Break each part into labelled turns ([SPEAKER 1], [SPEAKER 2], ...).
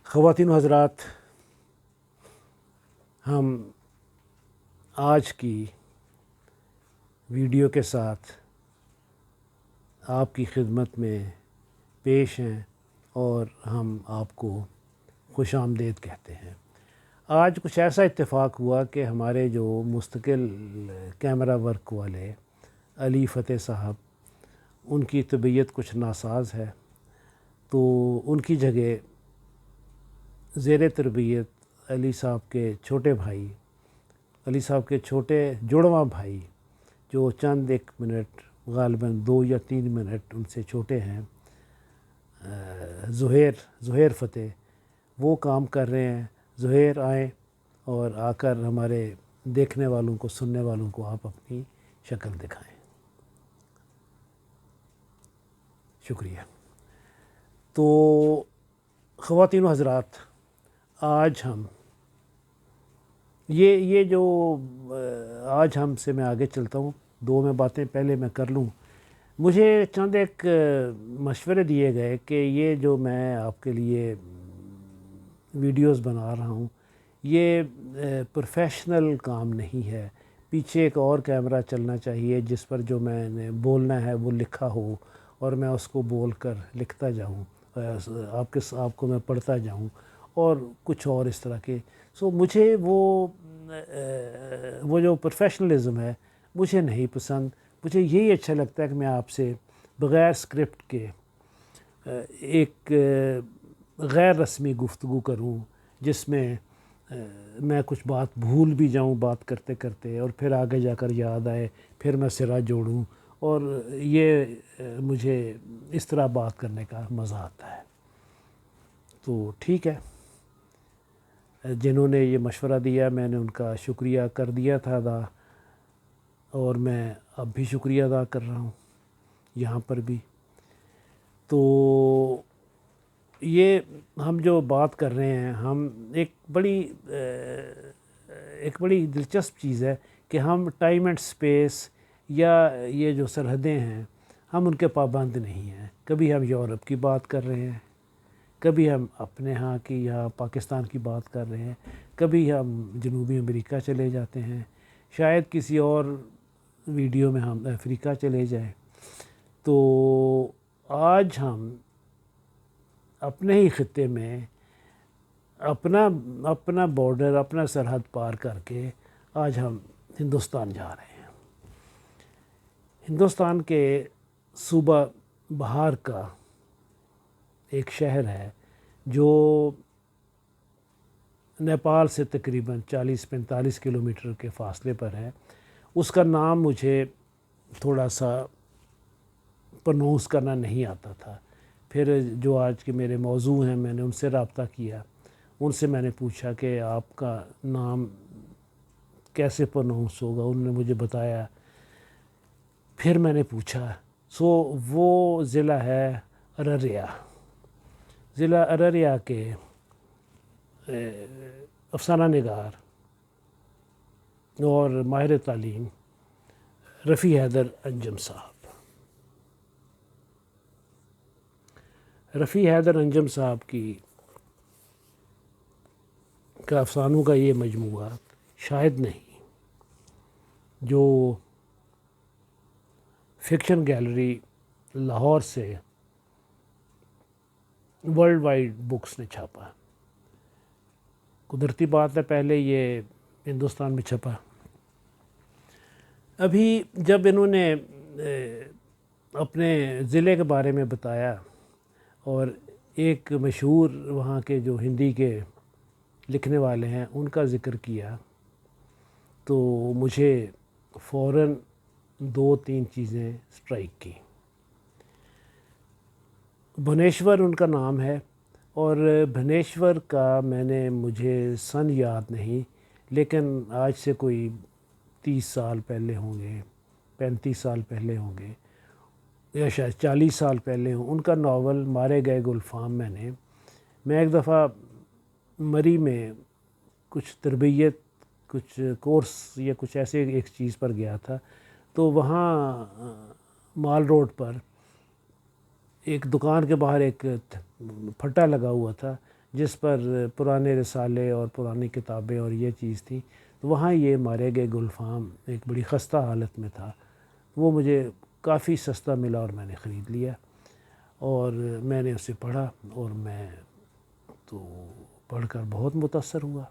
[SPEAKER 1] خواتین و حضرات، ہم آج کی ویڈیو کے ساتھ آپ کی خدمت میں پیش ہیں اور ہم آپ کو خوش آمدید کہتے ہیں۔ آج کچھ ایسا اتفاق ہوا کہ ہمارے جو مستقل کیمرہ ورک والے علی فتح صاحب، ان کی طبیعت کچھ ناساز ہے، تو ان کی جگہ زیر تربیت علی صاحب کے چھوٹے بھائی، علی صاحب کے چھوٹے جڑواں بھائی، جو چند ایک منٹ، غالباً 2 یا 3 منٹ ان سے چھوٹے ہیں، زہیر فتح، وہ کام کر رہے ہیں۔ زہیر آئیں اور آ کر ہمارے دیکھنے والوں کو، سننے والوں کو آپ اپنی شکل دکھائیں۔ شکریہ۔ تو خواتین و حضرات، آج ہم یہ جو آج ہم سے میں آگے چلتا ہوں، 2 میں باتیں پہلے میں کر لوں۔ مجھے چند ایک مشورے دیے گئے کہ یہ جو میں آپ کے لیے ویڈیوز بنا رہا ہوں، یہ پروفیشنل کام نہیں ہے۔ پیچھے ایک اور کیمرہ چلنا چاہیے جس پر جو میں نے بولنا ہے وہ لکھا ہو اور میں اس کو بول کر لکھتا جاؤں، آپ کو میں پڑھتا جاؤں، اور کچھ اور اس طرح کے۔ مجھے وہ جو پروفیشنلزم ہے مجھے نہیں پسند۔ مجھے یہی اچھا لگتا ہے کہ میں آپ سے بغیر اسکرپٹ کے ایک غیر رسمی گفتگو کروں، جس میں میں کچھ بات بھول بھی جاؤں بات کرتے کرتے، اور پھر آگے جا کر یاد آئے، پھر میں سرا جوڑوں، اور یہ مجھے اس طرح بات کرنے کا مزہ آتا ہے۔ تو ٹھیک ہے، جنہوں نے یہ مشورہ دیا میں نے ان کا شکریہ کر دیا تھا ادا، اور میں اب بھی شکریہ ادا کر رہا ہوں یہاں پر بھی۔ تو یہ ہم جو بات کر رہے ہیں، ہم ایک بڑی دلچسپ چیز ہے کہ ہم ٹائم اینڈ سپیس یا یہ جو سرحدیں ہیں، ہم ان کے پابند نہیں ہیں۔ کبھی ہم یورپ کی بات کر رہے ہیں، کبھی ہم اپنے ہاں کی یا پاکستان کی بات کر رہے ہیں، کبھی ہم جنوبی امریکہ چلے جاتے ہیں، شاید کسی اور ویڈیو میں ہم افریقہ چلے جائیں۔ تو آج ہم اپنے ہی خطے میں اپنا بارڈر، اپنا سرحد پار کر کے آج ہم ہندوستان جا رہے ہیں۔ ہندوستان کے صوبہ بہار کا ایک شہر ہے جو نیپال سے تقریباً 40-45 کلومیٹر کے فاصلے پر ہے۔ اس کا نام مجھے تھوڑا سا پرونونس کرنا نہیں آتا تھا۔ پھر جو آج کے میرے موضوع ہیں، میں نے ان سے رابطہ کیا، ان سے میں نے پوچھا کہ آپ کا نام کیسے پرونونس ہوگا، انہوں نے مجھے بتایا۔ پھر میں نے پوچھا، وہ ضلع ہے ارریہ۔ ضلع ارریہ کے افسانہ نگار اور ماہر تعلیم رفیع حیدر انجم صاحب، رفیع حیدر انجم صاحب کا افسانوں کا یہ مجموعہ شاید نہیں، جو فکشن گیلری لاہور سے ورلڈ وائڈ بکس نے چھاپا۔ قدرتی بات ہے، پہلے یہ ہندوستان میں چھپا۔ ابھی جب انہوں نے اپنے ضلع کے بارے میں بتایا اور ایک مشہور وہاں کے جو ہندی کے لکھنے والے ہیں ان کا ذکر کیا، تو مجھے فوراً 2-3 چیزیں اسٹرائک کی۔ بھنیشور ان کا نام ہے، اور بھنیشور کا مجھے سن یاد نہیں، لیکن آج سے کوئی 30 سال پہلے ہوں گے، 35 سال پہلے ہوں گے، یا شاید 40 سال پہلے ہوں۔ ان کا ناول مارے گئے گلفام میں ایک دفعہ مری میں کچھ تربیت، کچھ کورس یا کچھ ایسے ایک چیز پر گیا تھا، تو وہاں مال روڈ پر ایک دکان کے باہر ایک پھٹا لگا ہوا تھا جس پر پرانے رسالے اور پرانی کتابیں اور یہ چیز تھی، تو وہاں یہ مارے گئے گلفام ایک بڑی خستہ حالت میں تھا. وہ مجھے کافی سستا ملا اور میں نے خرید لیا اور میں نے اسے پڑھا اور میں تو پڑھ کر بہت متاثر ہوا.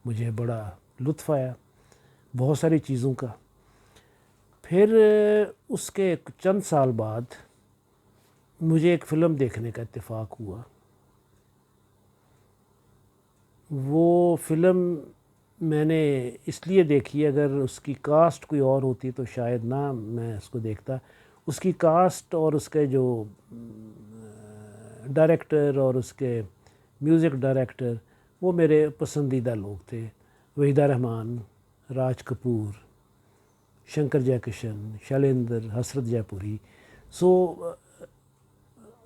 [SPEAKER 1] مجھے بڑا لطف آیا بہت ساری چیزوں کا. پھر اس کے چند سال بعد مجھے ایک فلم دیکھنے کا اتفاق ہوا. وہ فلم میں نے اس لیے دیکھی، اگر اس کی کاسٹ کوئی اور ہوتی تو شاید نہ میں اس کو دیکھتا. اس کی کاسٹ اور اس کے جو ڈائریکٹر اور اس کے میوزک ڈائریکٹر وہ میرے پسندیدہ لوگ تھے. وحیدہ رحمان، راج کپور، شنکر جے کشن، شیلیندر، حسرت جے پوری.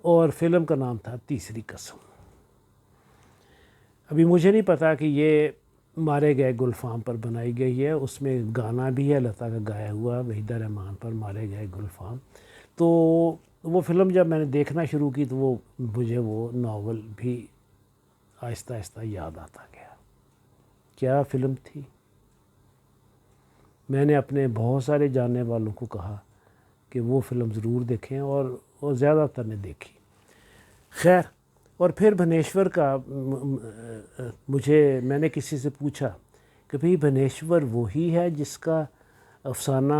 [SPEAKER 1] اور فلم کا نام تھا تیسری قسم. ابھی مجھے نہیں پتا کہ یہ مارے گئے گلفام پر بنائی گئی ہے. اس میں گانا بھی ہے لتا کا گایا ہوا، وحیدہ رحمان پر مارے گئے گلفام. تو وہ فلم جب میں نے دیکھنا شروع کی تو مجھے وہ ناول بھی آہستہ آہستہ یاد آتا گیا. کیا فلم تھی. میں نے اپنے بہت سارے جاننے والوں کو کہا کہ وہ فلم ضرور دیکھیں اور زیادہ تر نے دیکھی. خیر، اور پھر بھنیشور کا میں نے کسی سے پوچھا کہ بھئی بھنیشور وہی ہے جس کا افسانہ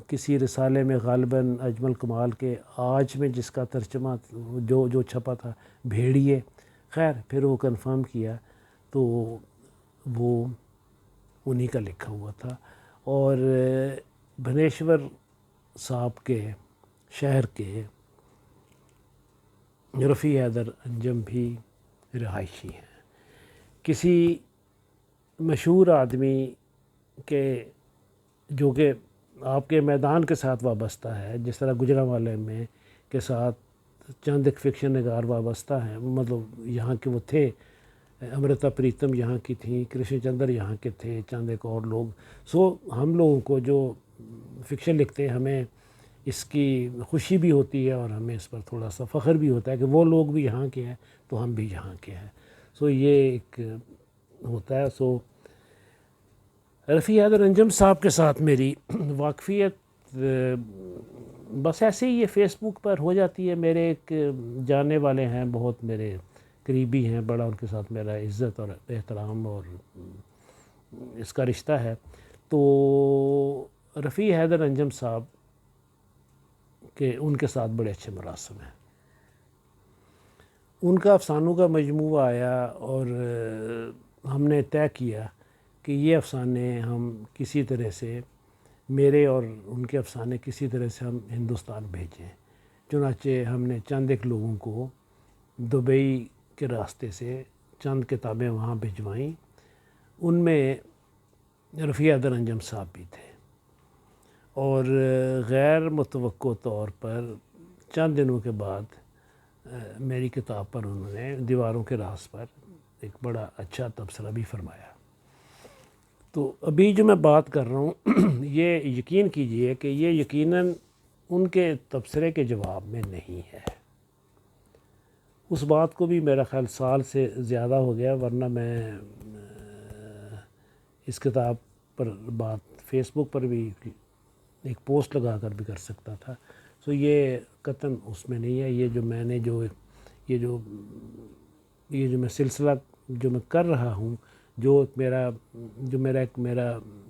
[SPEAKER 1] کسی رسالے میں غالباً اجمل کمال کے آج میں جس کا ترجمہ جو چھپا تھا بھیڑیے. خیر پھر وہ کنفرم کیا تو وہ انہی کا لکھا ہوا تھا. اور بھنیشور صاحب کے شہر کے رفیع حیدر انجم بھی رہائشی ہیں. کسی مشہور آدمی کے جو کہ آپ کے میدان کے ساتھ وابستہ ہے، جس طرح گجرانوالے میں کے ساتھ چند ایک فکشن نگار وابستہ ہیں، مطلب یہاں کے وہ تھے. امرتا پریتم یہاں کی تھیں، کرشن چندر یہاں کے تھے، چند ایک اور لوگ. ہم لوگوں کو جو فکشن لکھتے ہیں ہمیں اس کی خوشی بھی ہوتی ہے اور ہمیں اس پر تھوڑا سا فخر بھی ہوتا ہے کہ وہ لوگ بھی یہاں کے ہیں تو ہم بھی یہاں کے ہیں. یہ ایک ہوتا ہے. رفیع حیدر انجم صاحب کے ساتھ میری واقفیت بس ایسے ہی یہ فیس بک پر ہو جاتی ہے. میرے ایک جاننے والے ہیں، بہت میرے قریبی ہیں، بڑا ان کے ساتھ میرا عزت اور احترام اور اس کا رشتہ ہے. تو رفیع حیدر انجم صاحب کہ ان کے ساتھ بڑے اچھے مراسم ہیں. ان کا افسانوں کا مجموعہ آیا اور ہم نے طے کیا کہ یہ افسانے ہم کسی طرح سے میرے اور ان کے افسانے کسی طرح سے ہم ہندوستان بھیجیں. چنانچہ ہم نے چند ایک لوگوں کو دبئی کے راستے سے چند کتابیں وہاں بھجوائیں. ان میں رفیع حیدر انجم صاحب بھی تھے اور غیر متوقع طور پر چند دنوں کے بعد میری کتاب پر انہوں نے دیواروں کے راز پر ایک بڑا اچھا تبصرہ بھی فرمایا. تو ابھی جو میں بات کر رہا ہوں یہ یقین کیجئے کہ یہ یقیناً ان کے تبصرے کے جواب میں نہیں ہے. اس بات کو بھی میرا خیال سال سے زیادہ ہو گیا، ورنہ میں اس کتاب پر بات فیس بک پر بھی ایک پوسٹ لگا کر بھی کر سکتا تھا. یہ قطعاً اس میں نہیں ہے. یہ جو میں نے جو میں سلسلہ جو میں کر رہا ہوں، جو میرا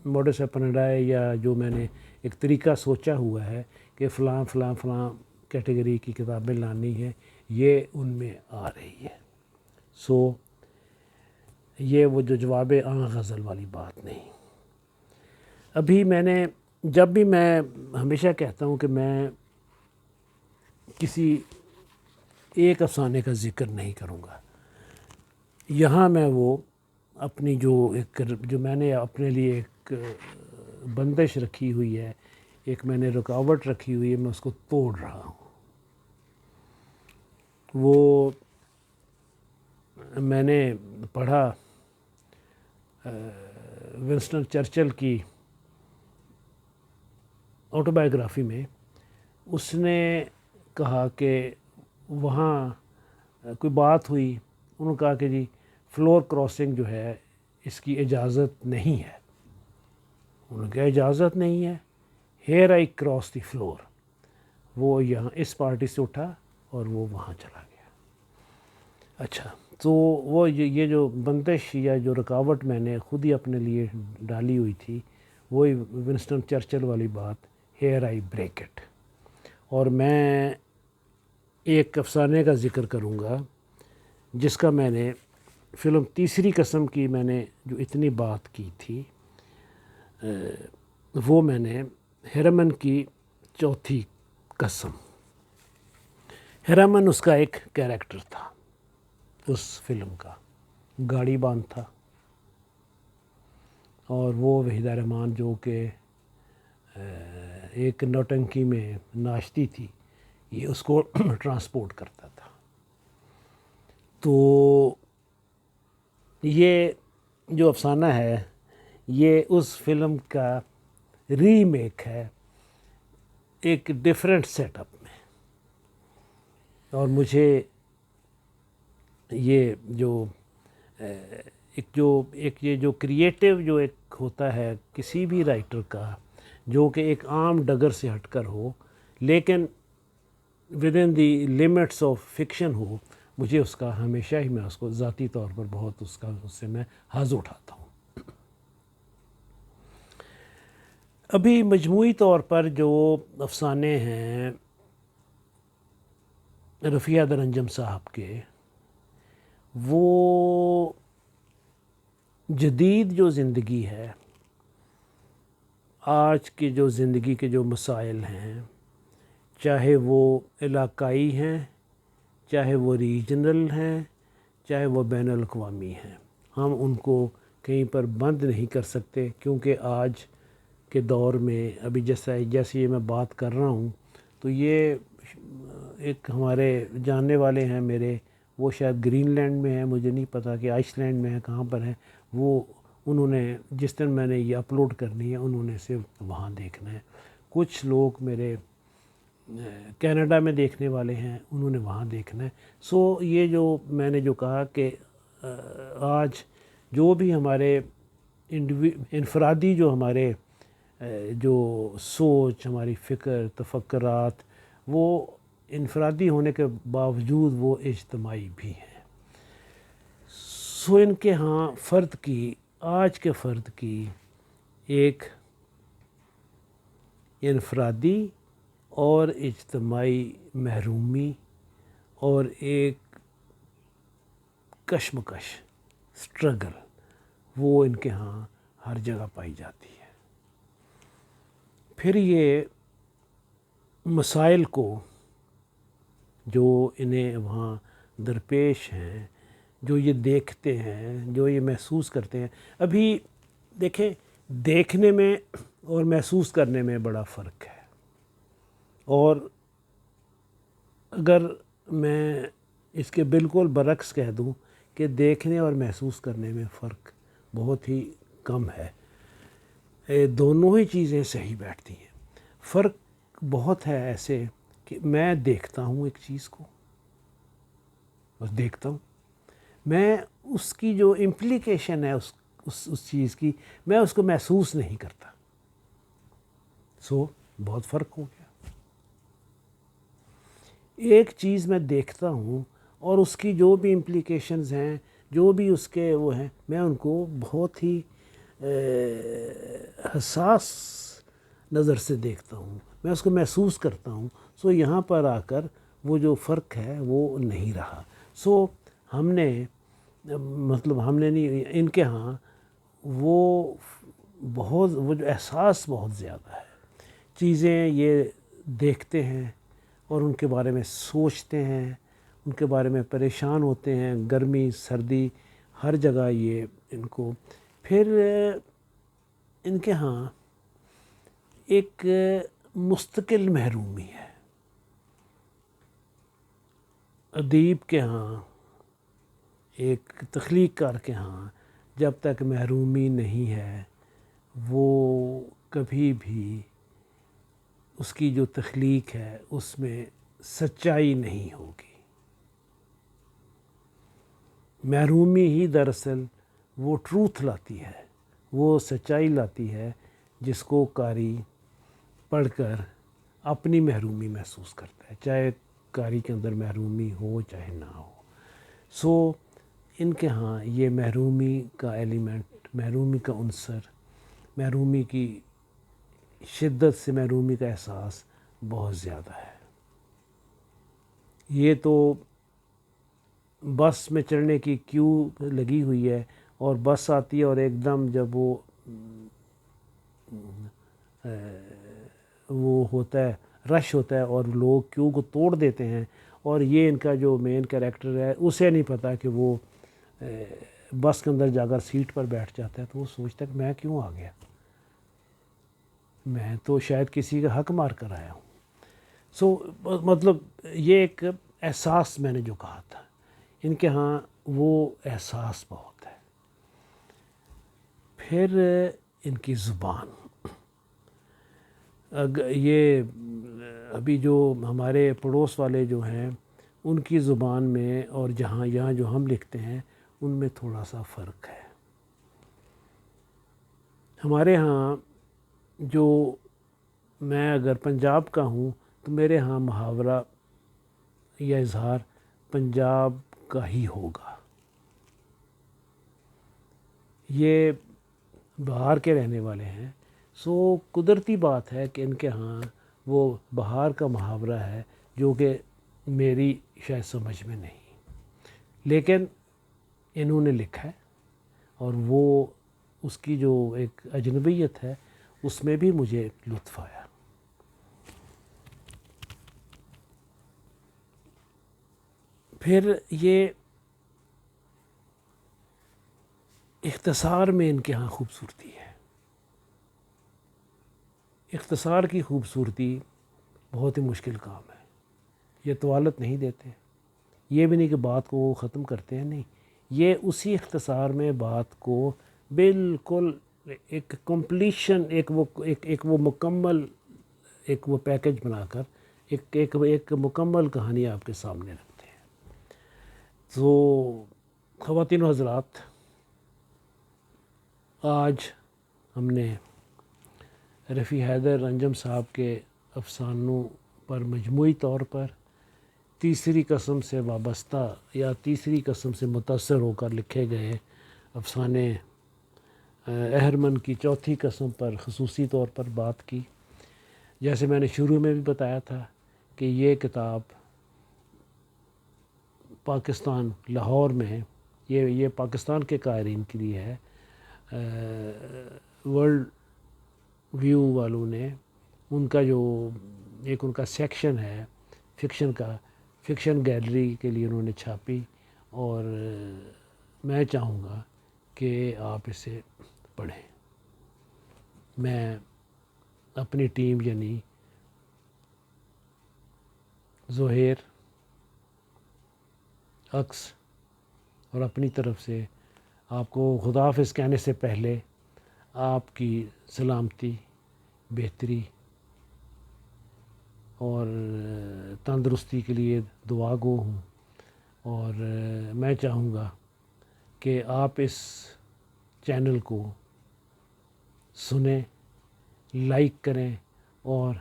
[SPEAKER 1] موڈس اپرنڈی ہے، یا جو میں نے ایک طریقہ سوچا ہوا ہے کہ فلاں فلاں فلاں کیٹیگری کی کتابیں لانی ہے، یہ ان میں آ رہی ہے. یہ وہ جو جواب غزل والی بات نہیں. ابھی جب بھی میں ہمیشہ کہتا ہوں کہ میں کسی ایک افسانے کا ذکر نہیں کروں گا. یہاں میں وہ اپنی جو میں نے اپنے لیے ایک بندش رکھی ہوئی ہے، ایک میں نے رکاوٹ رکھی ہوئی ہے، میں اس کو توڑ رہا ہوں. وہ میں نے پڑھا ونسٹن چرچل کی آٹو بایوگرافی میں. اس نے کہا کہ وہاں کوئی بات ہوئی انہوں نے کہا کہ جی فلور کراسنگ جو ہے اس کی اجازت نہیں ہے. انہوں نے کہا اجازت نہیں ہے. Here I cross the floor. وہ یہاں اس پارٹی سے اٹھا اور وہ وہاں چلا گیا. اچھا تو وہ یہ جو بندش یا جو رکاوٹ میں نے خود ہی اپنے لیے ڈالی ہوئی تھی وہی ونسٹن چرچل والی بات، ہیئر آئی بریک اٹ. اور میں ایک افسانے کا ذکر کروں گا جس کا میں نے فلم تیسری قسم کی میں نے جو اتنی بات کی تھی وہ میں نے ہیرمن کی چوتھی قسم. ہیرمن اس کا ایک کیریکٹر تھا اس فلم کا، گاڑی باندھ تھا، اور وہ وحیدہ رحمان جو کہ ایک نوٹنکی میں ناشتی تھی، یہ اس کو ٹرانسپورٹ کرتا تھا. تو یہ جو افسانہ ہے یہ اس فلم کا ری میک ہے ایک ڈیفرنٹ سیٹ اپ میں. اور مجھے یہ جو یہ جو کریٹیو جو ایک ہوتا ہے کسی بھی رائٹر کا جو کہ ایک عام ڈگر سے ہٹ کر ہو لیکن with in the limits of fiction ہو، مجھے اس کا ہمیشہ ہی میں اس کو ذاتی طور پر بہت اس سے میں حظ اٹھاتا ہوں. ابھی مجموعی طور پر جو افسانے ہیں رفیع درنجم صاحب کے، وہ جدید جو زندگی ہے، آج کی جو زندگی کے جو مسائل ہیں، چاہے وہ علاقائی ہیں، چاہے وہ ریجنل ہیں، چاہے وہ بین الاقوامی ہیں، ہم ان کو کہیں پر بند نہیں کر سکتے کیونکہ آج کے دور میں ابھی جیسے یہ میں بات کر رہا ہوں تو یہ ایک ہمارے جاننے والے ہیں میرے، وہ شاید گرین لینڈ میں ہے، مجھے نہیں پتہ کہ آئس لینڈ میں ہے کہاں پر ہے. وہ انہوں نے جس دن میں نے یہ اپلوڈ کرنی ہے انہوں نے صرف وہاں دیکھنا ہے. کچھ لوگ میرے کینیڈا میں دیکھنے والے ہیں، انہوں نے وہاں دیکھنا ہے. سو یہ جو میں نے جو کہا کہ آج جو بھی ہمارے انفرادی جو ہمارے جو سوچ، ہماری فکر، تفکرات، وہ انفرادی ہونے کے باوجود وہ اجتماعی بھی ہیں. سو ان کے ہاں فرد کی، آج کے فرد کی ایک انفرادی اور اجتماعی محرومی اور ایک کشمکش، سٹرگل، وہ ان کے ہاں ہر جگہ پائی جاتی ہے. پھر یہ مسائل کو جو انہیں وہاں درپیش ہیں، جو یہ دیکھتے ہیں، جو یہ محسوس کرتے ہیں. ابھی دیکھیں دیکھنے میں اور محسوس کرنے میں بڑا فرق ہے. اور اگر میں اس کے بالکل برعکس کہہ دوں کہ دیکھنے اور محسوس کرنے میں فرق بہت ہی کم ہے، دونوں ہی چیزیں صحیح بیٹھتی ہیں. فرق بہت ہے ایسے کہ میں دیکھتا ہوں ایک چیز کو، بس دیکھتا ہوں، میں اس کی جو امپلیکیشن ہے اس چیز کی میں اس کو محسوس نہیں کرتا. سو بہت فرق ہو گیا. ایک چیز میں دیکھتا ہوں اور اس کی جو بھی امپلیکیشنز ہیں، جو بھی اس کے وہ ہیں، میں ان کو بہت ہی حساس نظر سے دیکھتا ہوں، میں اس کو محسوس کرتا ہوں. سو یہاں پر آ کر وہ جو فرق ہے وہ نہیں رہا. سو ہم نے نہیں، ان کے ہاں وہ جو احساس بہت زیادہ ہے. چیزیں یہ دیکھتے ہیں اور ان کے بارے میں سوچتے ہیں، ان کے بارے میں پریشان ہوتے ہیں، گرمی سردی ہر جگہ یہ ان کو. پھر ان کے ہاں ایک مستقل محرومی ہے. ادیب کے ہاں، ایک تخلیق کار کے ہاں جب تک محرومی نہیں ہے وہ کبھی بھی اس کی جو تخلیق ہے اس میں سچائی نہیں ہوگی. محرومی ہی دراصل وہ ٹروتھ لاتی ہے، وہ سچائی لاتی ہے جس کو قاری پڑھ کر اپنی محرومی محسوس کرتا ہے، چاہے قاری کے اندر محرومی ہو چاہے نہ ہو۔ سو ان کے ہاں یہ محرومی کا ایلیمنٹ، محرومی کا عنصر، محرومی کی شدت سے محرومی کا احساس بہت زیادہ ہے۔ یہ تو بس میں چڑھنے کی کیو لگی ہوئی ہے، اور بس آتی ہے اور ایک دم جب وہ ہوتا ہے، رش ہوتا ہے اور لوگ کیو کو توڑ دیتے ہیں، اور یہ ان کا جو مین کریکٹر ہے اسے نہیں پتہ کہ وہ بس کے اندر جا کر سیٹ پر بیٹھ جاتا ہے، تو وہ سوچتا ہے کہ میں کیوں آ گیا، میں تو شاید کسی کا حق مار کر آیا ہوں۔ سو مطلب یہ ایک احساس میں نے جو کہا تھا، ان کے ہاں وہ احساس بہت ہے۔ پھر ان کی زبان، یہ ابھی جو ہمارے پڑوس والے جو ہیں ان کی زبان میں اور یہاں جو ہم لکھتے ہیں ان میں تھوڑا سا فرق ہے۔ ہمارے ہاں جو میں اگر پنجاب کا ہوں تو میرے ہاں محاورہ یا اظہار پنجاب کا ہی ہوگا۔ یہ بہار کے رہنے والے ہیں، سو قدرتی بات ہے کہ ان کے ہاں وہ بہار کا محاورہ ہے جو کہ میری شاید سمجھ میں نہیں، لیکن انہوں نے لکھا ہے اور وہ اس کی جو ایک اجنبیت ہے اس میں بھی مجھے لطف آیا۔ پھر یہ اختصار میں ان کے ہاں خوبصورتی ہے۔ اختصار کی خوبصورتی بہت ہی مشکل کام ہے، یہ طوالت نہیں دیتے، یہ بھی نہیں کہ بات کو وہ ختم کرتے ہیں، نہیں، یہ اسی اختصار میں بات کو بالکل ایک کمپلیشن، ایک وہ مکمل ایک وہ پیکج بنا کر ایک مکمل کہانی آپ کے سامنے رکھتے ہیں۔ تو خواتین و حضرات، آج ہم نے رفیع حیدر انجم صاحب کے افسانوں پر مجموعی طور پر تیسری قسم سے وابستہ یا تیسری قسم سے متاثر ہو کر لکھے گئے افسانے اہرمن کی چوتھی قسم پر خصوصی طور پر بات کی۔ جیسے میں نے شروع میں بھی بتایا تھا کہ یہ کتاب پاکستان لاہور میں یہ پاکستان کے قائرین کے لیے ہے۔ ورلڈ ویو والوں نے ان کا جو ایک ان کا سیکشن ہے فکشن کا، فکشن گیلری کے لیے انہوں نے چھاپی، اور میں چاہوں گا کہ آپ اسے پڑھیں۔ میں اپنی ٹیم یعنی زہیر، عکس اور اپنی طرف سے آپ کو خدا حافظ کہنے سے پہلے آپ کی سلامتی، بہتری اور تندرستی کے لیے دعا گو ہوں، اور میں چاہوں گا کہ آپ اس چینل کو سنیں، لائک کریں اور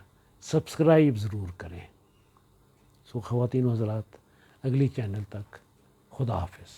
[SPEAKER 1] سبسکرائب ضرور کریں۔ سو خواتین و حضرات، اگلی چینل تک خدا حافظ۔